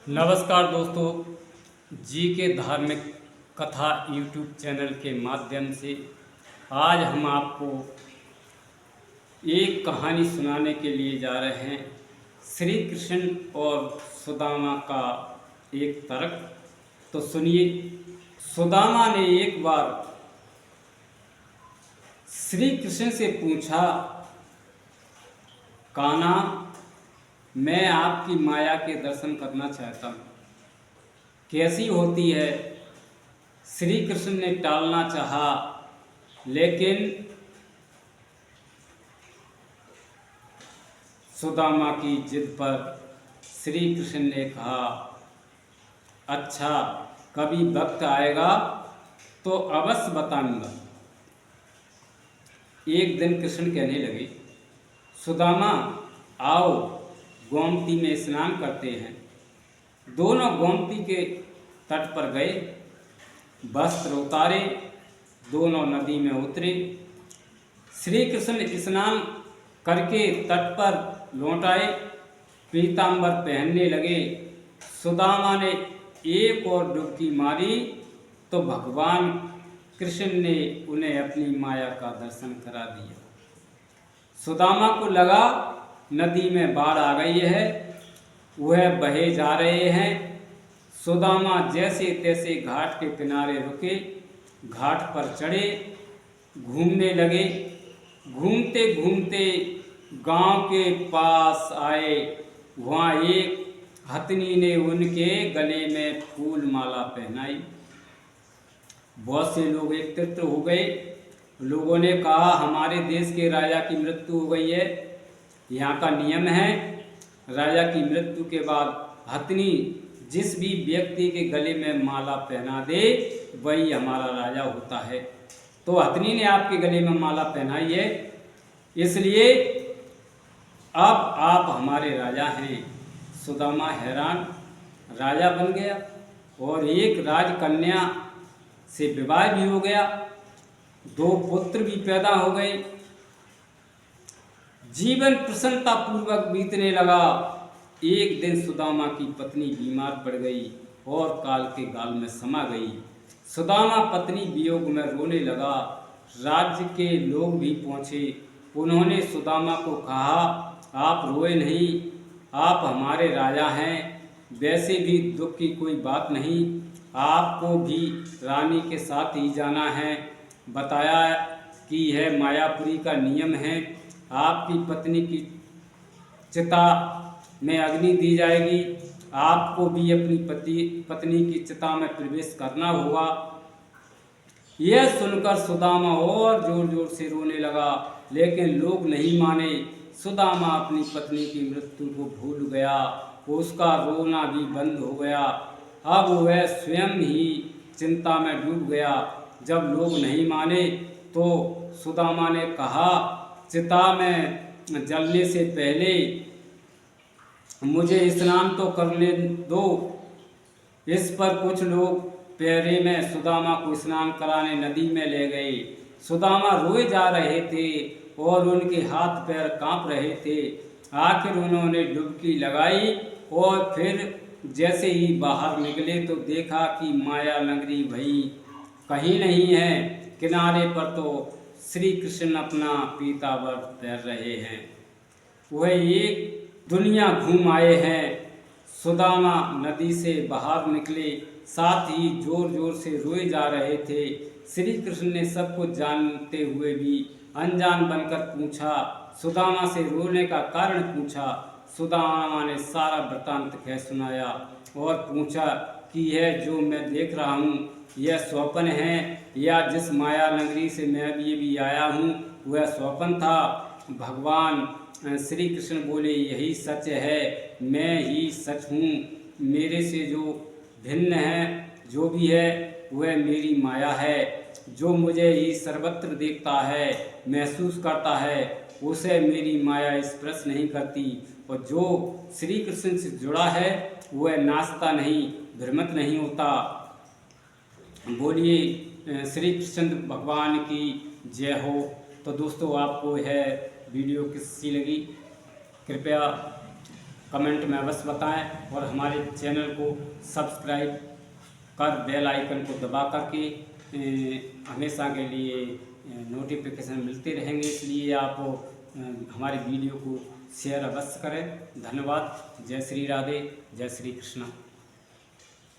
नमस्कार दोस्तों, जी के धार्मिक कथा यूट्यूब चैनल के माध्यम से आज हम आपको एक कहानी सुनाने के लिए जा रहे हैं। श्री कृष्ण और सुदामा का एक तर्क। तो सुनिए। सुदामा ने एक बार श्री कृष्ण से पूछा, कान्हा, मैं आपकी माया के दर्शन करना चाहता हूँ, कैसी होती है? श्री कृष्ण ने टालना चाहा, लेकिन सुदामा की जिद पर श्री कृष्ण ने कहा, अच्छा, कभी वक्त आएगा तो अवश्य बताऊंगा। एक दिन कृष्ण कहने लगे, सुदामा, आओ, गोमती में स्नान करते हैं। दोनों गोमती के तट पर गए, वस्त्र उतारे, दोनों नदी में उतरे। श्री कृष्ण स्नान करके तट पर लौट आए, पीतांबर पहनने लगे। सुदामा ने एक और डुबकी मारी तो भगवान कृष्ण ने उन्हें अपनी माया का दर्शन करा दिया। सुदामा को लगा नदी में बाढ़ आ गई है, वह बहे जा रहे हैं। सुदामा जैसे तैसे घाट के किनारे रुके, घाट पर चढ़े, घूमने लगे। घूमते घूमते गांव के पास आए। वहाँ एक हथनी ने उनके गले में फूल माला पहनाई। बहुत से लोग एकत्रित हो गए। लोगों ने कहा, हमारे देश के राजा की मृत्यु हो गई है। यहाँ का नियम है, राजा की मृत्यु के बाद हथनी जिस भी व्यक्ति के गले में माला पहना दे वही हमारा राजा होता है। तो हथनी ने आपके गले में माला पहनाई है, इसलिए अब आप हमारे राजा हैं। सुदामा हैरान, राजा बन गया और एक राजकन्या से विवाह भी हो गया, 2 पुत्र भी पैदा हो गए। जीवन प्रसन्नता पूर्वक बीतने लगा। एक दिन सुदामा की पत्नी बीमार पड़ गई और काल के गाल में समा गई। सुदामा पत्नी वियोग में रोने लगा। राज्य के लोग भी पहुँचे। उन्होंने सुदामा को कहा, आप रोए नहीं, आप हमारे राजा हैं। वैसे भी दुख की कोई बात नहीं, आपको भी रानी के साथ ही जाना है। बताया कि यह मायापुरी का नियम है, आपकी पत्नी की चिता में अग्नि दी जाएगी, आपको भी अपनी पत्नी की चिता में प्रवेश करना होगा। यह सुनकर सुदामा और जोर जोर से रोने लगा, लेकिन लोग नहीं माने। सुदामा अपनी पत्नी की मृत्यु को भूल गया, उसका रोना भी बंद हो गया। अब वह स्वयं ही चिंता में डूब गया। जब लोग नहीं माने तो सुदामा ने कहा, चिता में जलने से पहले मुझे स्नान तो करने दो। इस पर कुछ लोग पैरे में सुदामा को स्नान कराने नदी में ले गए। सुदामा रोए जा रहे थे और उनके हाथ पैर कांप रहे थे। आखिर उन्होंने डुबकी लगाई और फिर जैसे ही बाहर निकले तो देखा कि माया नगरी वही कहीं नहीं है। किनारे पर तो श्री कृष्ण अपना पीतांबर तैर रहे हैं। वह एक दुनिया घूम आए हैं। सुदामा नदी से बाहर निकले, साथ ही जोर जोर से रोए जा रहे थे। श्री कृष्ण ने सब कुछ जानते हुए भी अनजान बनकर पूछा, सुदामा से रोने का कारण पूछा। सुदामा ने सारा वृत्तांत कह सुनाया और पूछा कि यह जो मैं देख रहा हूँ यह स्वप्न है या जिस माया नगरी से मैं भी आया हूँ वह स्वप्न था। भगवान श्री कृष्ण बोले, यही सच है, मैं ही सच हूँ। मेरे से जो भिन्न है, जो भी है, वह मेरी माया है। जो मुझे ही सर्वत्र देखता है, महसूस करता है, उसे मेरी माया स्पर्श नहीं करती। और जो श्री कृष्ण से जुड़ा है वह नाचता नहीं, भ्रमित नहीं होता। बोलिए श्री कृष्ण भगवान की जय हो। तो दोस्तों, आपको यह वीडियो कैसी लगी कृपया कमेंट में अवश्य बताएं और हमारे चैनल को सब्सक्राइब कर बेल आइकन को दबा करके हमेशा के लिए नोटिफिकेशन मिलते रहेंगे, इसलिए आप हमारे वीडियो को शेयर अवश्य करें। धन्यवाद। जय श्री राधे, जय श्री कृष्णा।